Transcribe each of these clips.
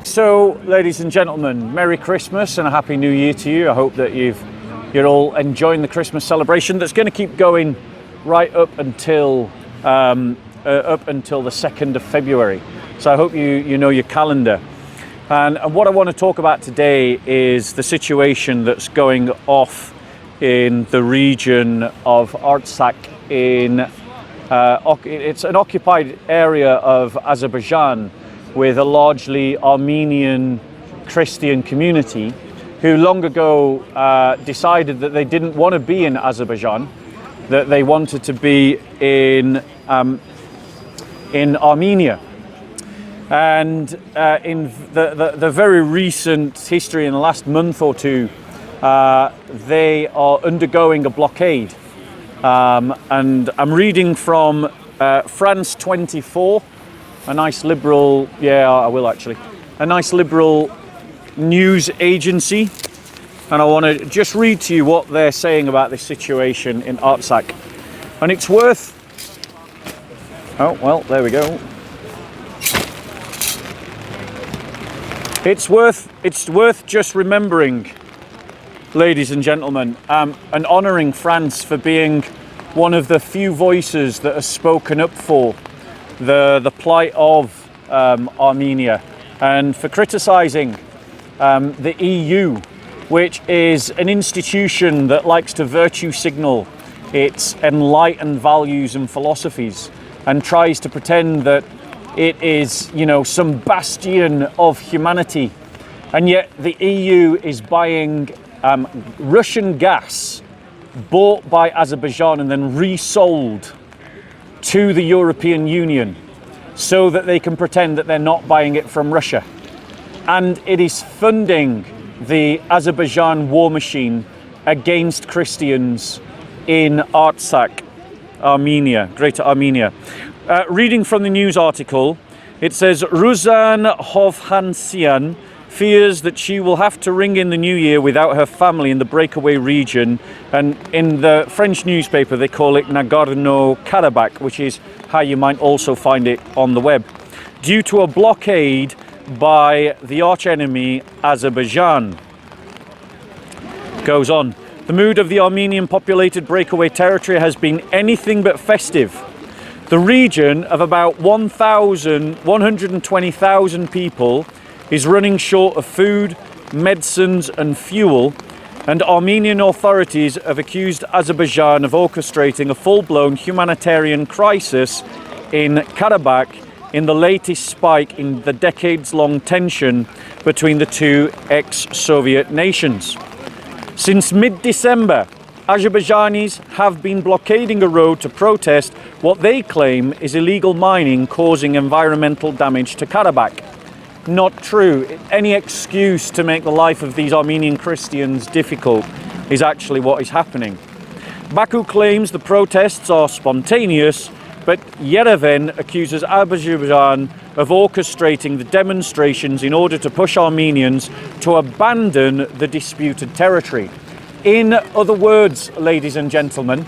So, ladies and gentlemen, Merry Christmas and a Happy New Year to you. I hope that you're all enjoying the Christmas celebration that's going to keep going right up until the 2nd of February. So I hope you know your calendar. And what I want to talk about today is the situation that's going off in the region of Artsakh it's an occupied area of Azerbaijan with a largely Armenian Christian community who long ago decided that they didn't want to be in Azerbaijan, that they wanted to be in Armenia. And in the very recent history, in the last month or two, they are undergoing a blockade. And I'm reading from France 24, a nice liberal, a nice liberal news agency. And I want to just read to you what they're saying about this situation in Artsakh. And it's worth, there we go. It's worth just remembering, ladies and gentlemen, and honouring France for being one of the few voices that has spoken up for the plight of Armenia, and for criticising the EU, which is an institution that likes to virtue signal its enlightened values and philosophies and tries to pretend that it is, some bastion of humanity. And yet the EU is buying Russian gas bought by Azerbaijan and then resold to the European Union so that they can pretend that they're not buying it from Russia. And it is funding the Azerbaijan war machine against Christians in Artsakh, Armenia, Greater Armenia. Reading from the news article, it says Ruzan Hovhansian fears that she will have to ring in the new year without her family in the breakaway region, and in the French newspaper they call it Nagorno-Karabakh, which is how you might also find it on the web, due to a blockade by the archenemy Azerbaijan. Goes on. The mood of the Armenian populated breakaway territory has been anything but festive. The region of about 120,000 people is running short of food, medicines and fuel, and Armenian authorities have accused Azerbaijan of orchestrating a full-blown humanitarian crisis in Karabakh in the latest spike in the decades-long tension between the two ex-Soviet nations. Since mid-December, Azerbaijanis have been blockading a road to protest what they claim is illegal mining causing environmental damage to Karabakh. Not true. Any excuse to make the life of these Armenian Christians difficult is actually what is happening. Baku claims the protests are spontaneous, but Yerevan accuses Azerbaijan of orchestrating the demonstrations in order to push Armenians to abandon the disputed territory. In other words, ladies and gentlemen,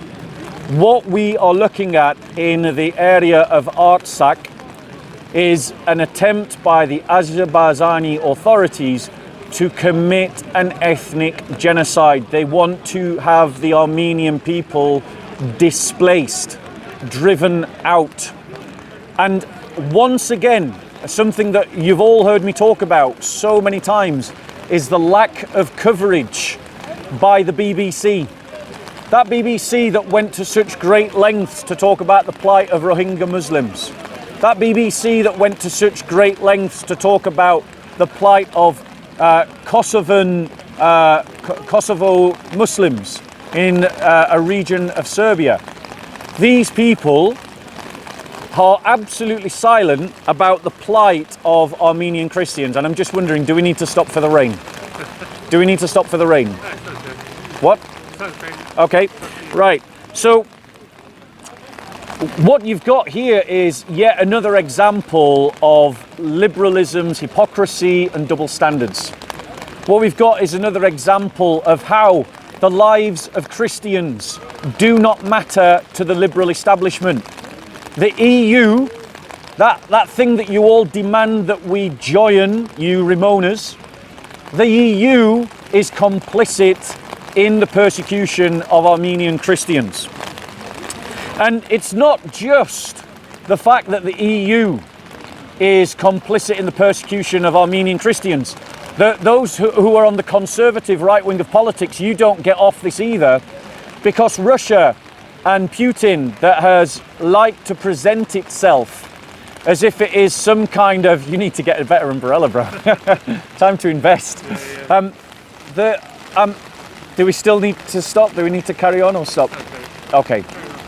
what we are looking at in the area of Artsakh is an attempt by the Azerbaijani authorities to commit an ethnic genocide. They want to have the Armenian people displaced, driven out. And once again, something that you've all heard me talk about so many times is the lack of coverage by the BBC. That BBC that went to such great lengths to talk about the plight of Rohingya Muslims. That BBC that went to such great lengths to talk about the plight of Kosovo Muslims in a region of Serbia. These people are absolutely silent about the plight of Armenian Christians. And I'm just wondering, do we need to stop for the rain? Do we need to stop for the rain? What? Okay, right. So what you've got here is yet another example of liberalism's hypocrisy and double standards. What we've got is another example of how the lives of Christians do not matter to the liberal establishment. The EU that thing that you all demand that we join, you Ramonas, the EU is complicit in the persecution of Armenian Christians. And it's not just the fact that the EU is complicit in the persecution of Armenian Christians. Those who are on the conservative right wing of politics, you don't get off this either, because Russia and Putin, that has liked to present itself as if it is some kind of, you need to get a better umbrella, bro. Time to invest. Do we still need to stop? Do we need to carry on or stop? Okay.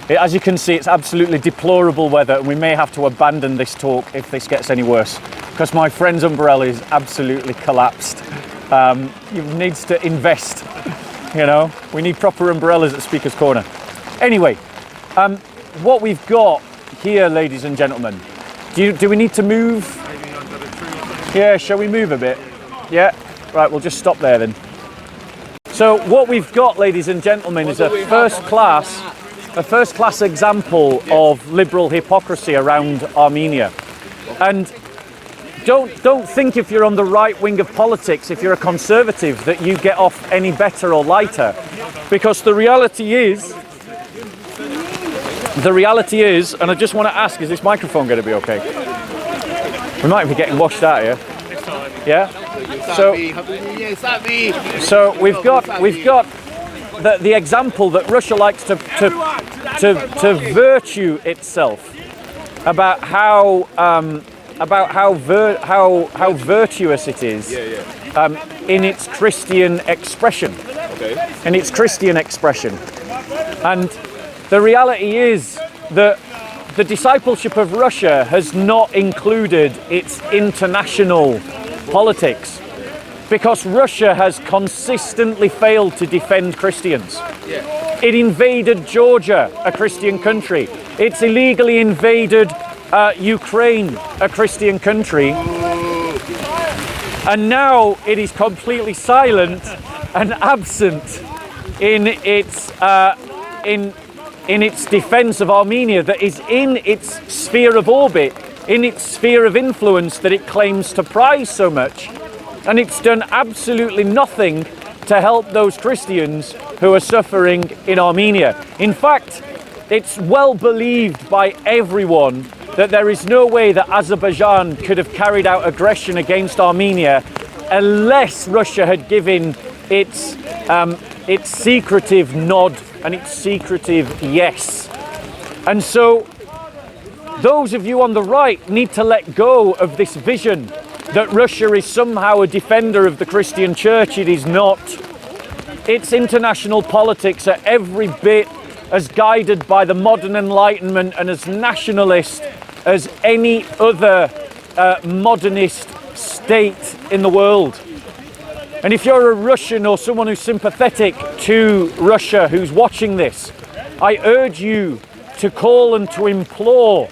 As you can see, it's absolutely deplorable weather, and we may have to abandon this talk if this gets any worse, because my friend's umbrella is absolutely collapsed. He needs to invest, you know. We need proper umbrellas at Speaker's Corner. Anyway, what we've got here, ladies and gentlemen, do we need to move? Yeah, shall we move a bit? Yeah, right, we'll just stop there then. So what we've got, ladies and gentlemen, is a first class example of liberal hypocrisy around Armenia. And don't think, if you're on the right wing of politics, if you're a conservative, that you get off any better or lighter, because the reality is, and I just want to ask, is this microphone going to be okay? We might be getting washed out here. Yeah. So we've got the example that Russia likes to virtue itself about how virtuous it is in its Christian expression. In its Christian expression. And the reality is that the discipleship of Russia has not included its international politics, because Russia has consistently failed to defend Christians. It invaded Georgia, a Christian country. It's illegally invaded Ukraine, a Christian country. And now it is completely silent and absent in its defense of Armenia, that is in its sphere of orbit, in its sphere of influence that it claims to prize so much. And it's done absolutely nothing to help those Christians who are suffering in Armenia. In fact, it's well believed by everyone that there is no way that Azerbaijan could have carried out aggression against Armenia unless Russia had given its secretive nod and its secretive yes. And so those of you on the right need to let go of this vision that Russia is somehow a defender of the Christian church. It is not. Its international politics are every bit as guided by the modern Enlightenment and as nationalist as any other modernist state in the world. And if you're a Russian or someone who's sympathetic to Russia who's watching this, I urge you to call and to implore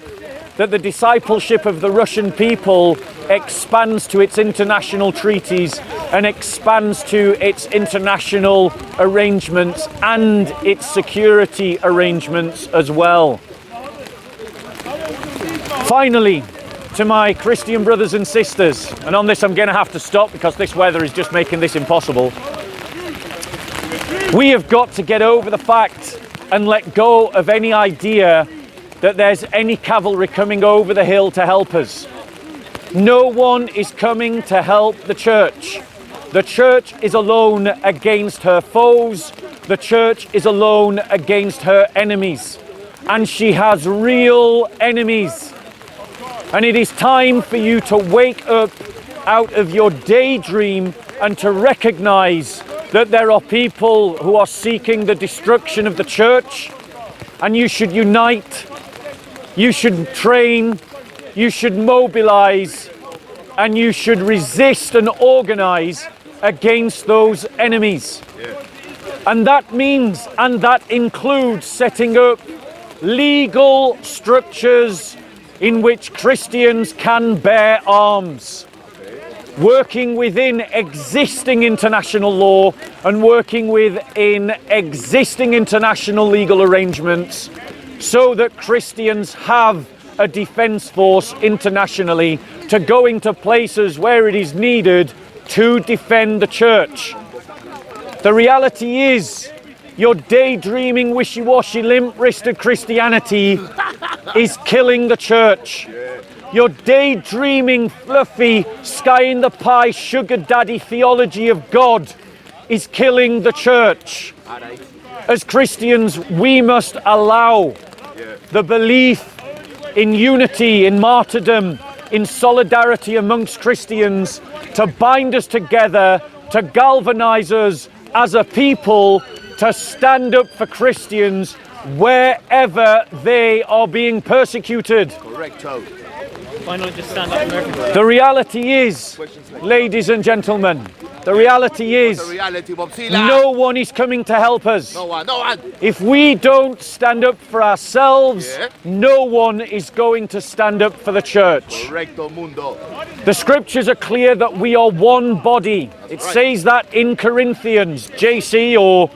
that the discipleship of the Russian people expands to its international treaties and expands to its international arrangements and its security arrangements as well. Finally, to my Christian brothers and sisters, and on this I'm going to have to stop because this weather is just making this impossible. We have got to get over the fact and let go of any idea that there's any cavalry coming over the hill to help us. No one is coming to help the church. The church is alone against her foes. The church is alone against her enemies. And she has real enemies. And it is time for you to wake up out of your daydream and to recognize that there are people who are seeking the destruction of the church, and you should unite, you should train, you should mobilize, and you should resist and organize against those enemies. And that means, and that includes setting up legal structures in which Christians can bear arms, working within existing international law and working within existing international legal arrangements so that Christians have a defence force internationally to go into places where it is needed to defend the church. The reality is, your daydreaming, wishy-washy, limp-wristed Christianity is killing the church. Your daydreaming, fluffy, sky-in-the-pie, sugar daddy theology of God is killing the church. As Christians, we must allow the belief in unity, in martyrdom, in solidarity amongst Christians to bind us together, to galvanize us as a people, to stand up for Christians wherever they are being persecuted. Correct. Why not just stand up for everybody? The reality is, ladies and gentlemen, the reality is, no one is coming to help us. No one. If we don't stand up for ourselves, no one is going to stand up for the church. Correcto mundo. The scriptures are clear that we are one body. It says that in Corinthians, JC, or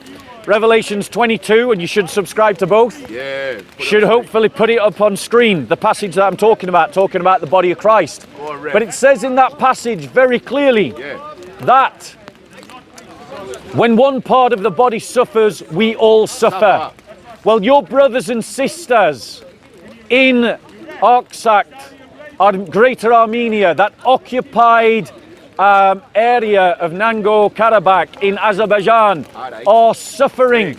Revelations 22, and you should subscribe to both. Yeah. Should hopefully put it up on screen, the passage that I'm talking about the body of Christ. Correct. But it says in that passage very clearly that when one part of the body suffers, we all suffer. Well, your brothers and sisters in Artsakh, Greater Armenia, that occupied area of Nagorno-Karabakh in Azerbaijan, are suffering.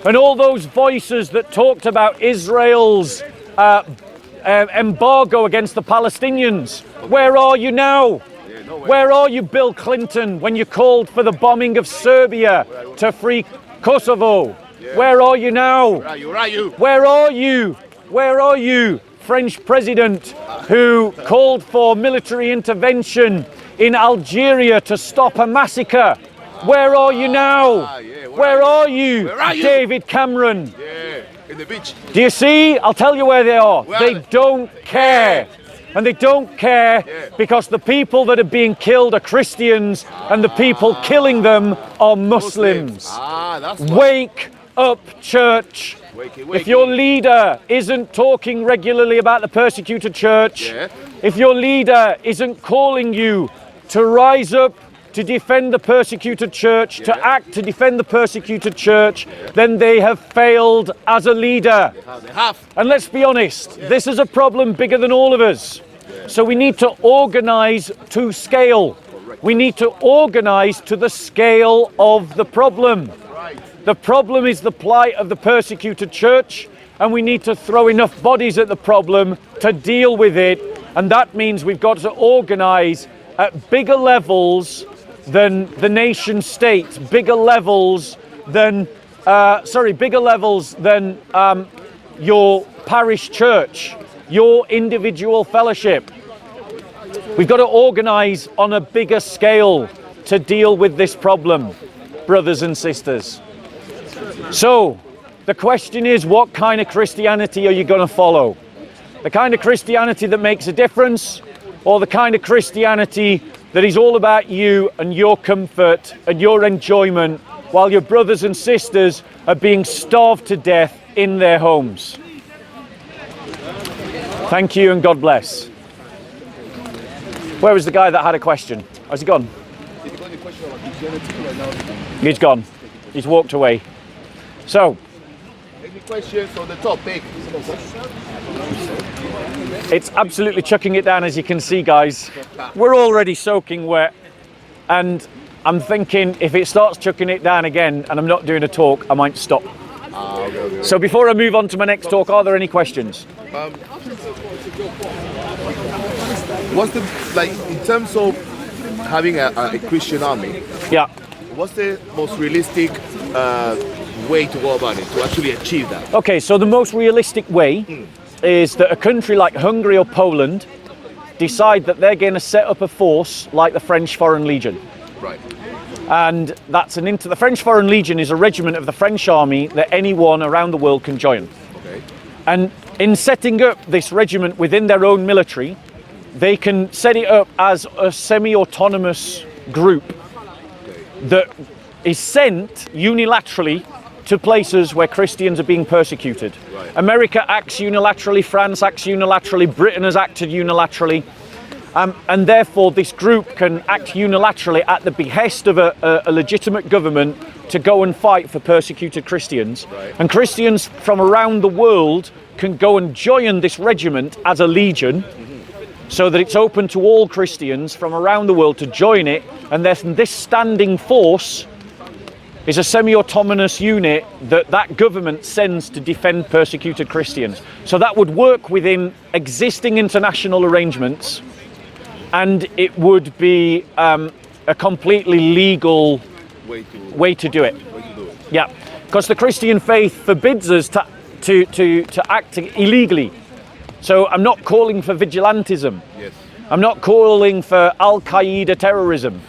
And all those voices that talked about Israel's embargo against the Palestinians, where are you now? Where are you, Bill Clinton, when you called for the bombing of Serbia to free Kosovo? Where are you now? Where are you? Where are you, French president who called for military intervention in Algeria to stop a massacre? Where are you now? Where are you, David Cameron? In the beach. Do you see? I'll tell you where they are. They don't care. And they don't care because the people that are being killed are Christians and the people killing them are Muslims. Wake up, church. If your leader isn't talking regularly about the persecuted church, if your leader isn't calling you to rise up to defend the persecuted church, to act to defend the persecuted church, then they have failed as a leader. They have. And let's be honest, this is a problem bigger than all of us. So we need to organize to scale. We need to organize to the scale of the problem. The problem is the plight of the persecuted church, and we need to throw enough bodies at the problem to deal with it. And that means we've got to organize at bigger levels than the nation state, bigger levels than your parish church, your individual fellowship. We've got to organise on a bigger scale to deal with this problem, brothers and sisters. So, the question is, what kind of Christianity are you going to follow? The kind of Christianity that makes a difference, or the kind of Christianity that is all about you and your comfort and your enjoyment while your brothers and sisters are being starved to death in their homes? Thank you and God bless. Where was the guy that had a question? Has he gone? He's gone. He's walked away. So, Any questions on the topic? it's absolutely chucking it down, as you can see, guys. We're already soaking wet, and I'm thinking if it starts chucking it down again and I'm not doing a talk, I might stop. So before I move on to my next talk, are there any questions? What's the, like, in terms of having a Christian army, Yeah. what's the most realistic way to go about it, to actually achieve that? Okay, so the most realistic way is that a country like Hungary or Poland decide that they're going to set up a force like the French Foreign Legion. Right. And that's the French Foreign Legion is a regiment of the French army that anyone around the world can join. Okay. And in setting up this regiment within their own military, they can set it up as a semi-autonomous group that is sent unilaterally to places where Christians are being persecuted. Right. America acts unilaterally, France acts unilaterally, Britain has acted unilaterally. And therefore this group can act unilaterally at the behest of a legitimate government to go and fight for persecuted Christians. Right. And Christians from around the world can go and join this regiment as a legion, so that it's open to all Christians from around the world to join it. And then this standing force is a semi-autonomous unit that government sends to defend persecuted Christians. So that would work within existing international arrangements, and it would be a completely legal way to do it. Yeah, because the Christian faith forbids us to act illegally. So I'm not calling for vigilantism. Yes. I'm not calling for Al-Qaeda terrorism.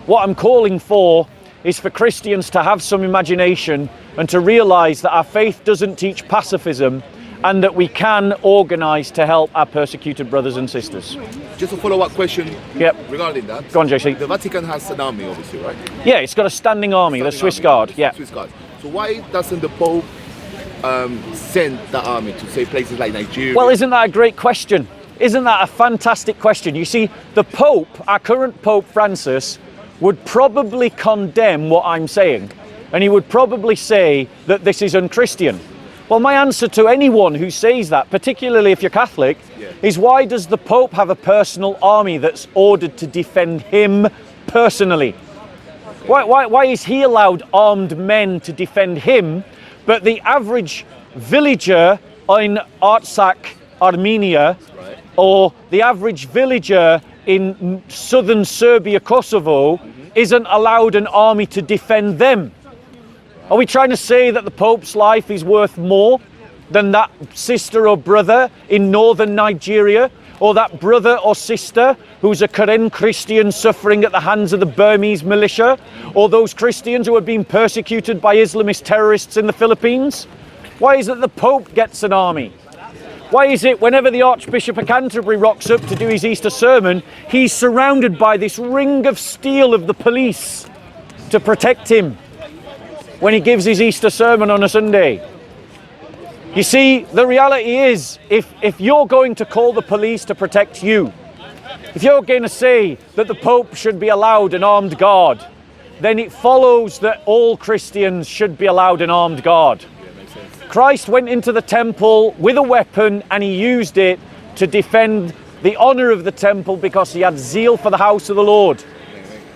What I'm calling for is for Christians to have some imagination and to realise that our faith doesn't teach pacifism, and that we can organise to help our persecuted brothers and sisters. Just a follow-up question regarding that. Go on, JC. The Vatican has an army, obviously, right? Yeah, it's got a standing army, the Swiss Guard. Yeah. Swiss Guard. So why doesn't the Pope send the army to, say, places like Nigeria? Well, isn't that a great question? Isn't that a fantastic question? You see, the Pope, our current Pope Francis, would probably condemn what I'm saying, and he would probably say that this is unchristian. Well, my answer to anyone who says that, particularly if you're Catholic, is why does the Pope have a personal army that's ordered to defend him personally? Why is he allowed armed men to defend him, but the average villager in Artsakh, Armenia, or the average villager in southern Serbia, Kosovo, isn't allowed an army to defend them? Are we trying to say that the Pope's life is worth more than that sister or brother in northern Nigeria, or that brother or sister who's a Karen Christian suffering at the hands of the Burmese militia, or those Christians who are being persecuted by Islamist terrorists in the Philippines? Why is it the Pope gets an army? Why is it whenever the Archbishop of Canterbury rocks up to do his Easter sermon, he's surrounded by this ring of steel of the police to protect him when he gives his Easter sermon on a Sunday? You see, the reality is, if you're going to call the police to protect you, if you're going to say that the Pope should be allowed an armed guard, then it follows that all Christians should be allowed an armed guard. Christ went into the temple with a weapon, and he used it to defend the honor of the temple because he had zeal for the house of the Lord.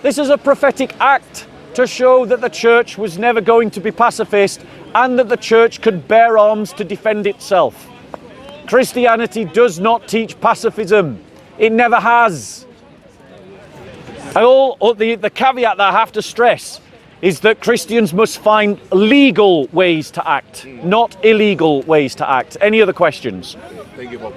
This is a prophetic act to show that the church was never going to be pacifist, and that the church could bear arms to defend itself. Christianity does not teach pacifism. It never has. And the caveat that I have to stress is that Christians must find legal ways to act, not illegal ways to act. Any other questions? Thank you, Bob.